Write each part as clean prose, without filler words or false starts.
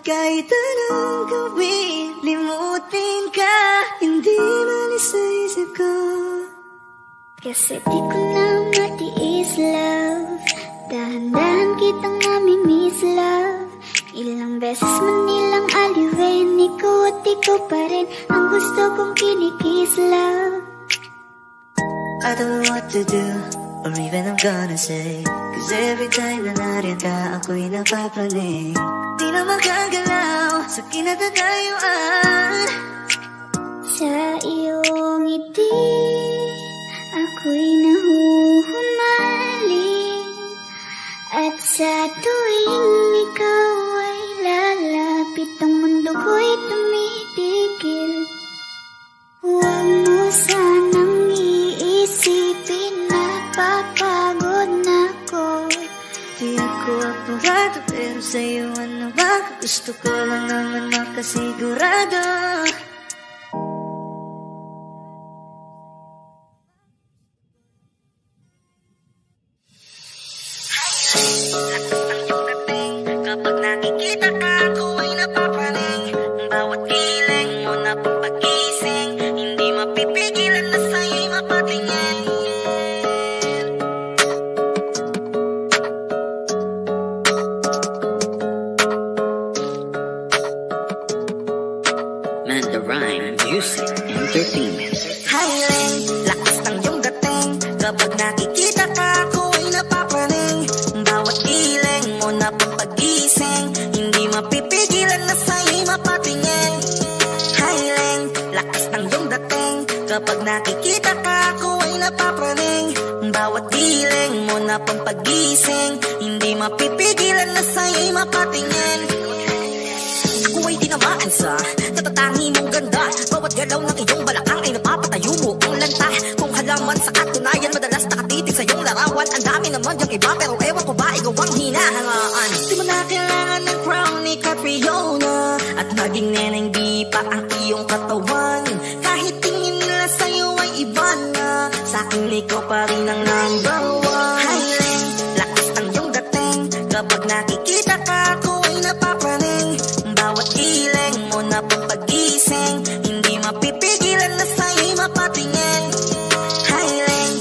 Kahit anong gawin, limutin ka, hindi malis sa isip ko. Kasi di ko na matiis, love. Dahan-dahan kitang namimiss, love. Ilang beses man nilang aliwin, ikaw at ikaw pa rin ang gusto kong kinikis, love. I don't know what to do, or even I'm gonna say, cause every time na nariyan ka, ako'y napapraning. Di na makagalaw sa kinatatayuan. Sa iyong ngiti, ako'y nahuhumaling. At sa tuwing ikaw ay lalapit, ang mundo ko'y tumitigil. Huwag mo sanang iisipin na papagod na ko. Di ako apurado, pero sa'yo ano ba? Gusto ko lang naman makasigurado. Kapag nakikita ka, ako ay napapaling. Bawat kiling mo na pagising, hindi mapipigilan na sa'yo'y mapatingin. Mandarine Music Entertainment. Highland, lakas ng iyong dating. Kapag nakikita ka, ako ay napapaling. Bawat kiling mo na pagising, hindi mapipigilan na sa'yo'y mapatingin. Highland, lakas ng iyong dating. Kapag nakikita ka, ako ay napapaling. Bawat kiling mo na pagising, hindi mapipigilan na sa'yo'y mapatingin. Ako ay tinamaan sa natatangi mong ganda. Bawat galaw ng iyong balakang ay napapatayo mo ang lanta. Kung halaman sa katunayan, madalas nakatitig sa iyong larawan. Ang dami naman yung iba, pero ewan ko ba ikaw ang hinahangaan. Di mo na kailangan ng crown ni Catriona, at maging neneng di pa ang iyong katawan. Kahit tingin nila sa'yo ay iba na, sa'kin ikaw pa rin ang number one. Highland, lakas ng iyong dating. Kapag nakikita ka, ako ay napapaling. Bawat kiling mo na pagising, hindi mapipigilan na sa'yo'y mapatingin. Highland.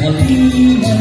Halina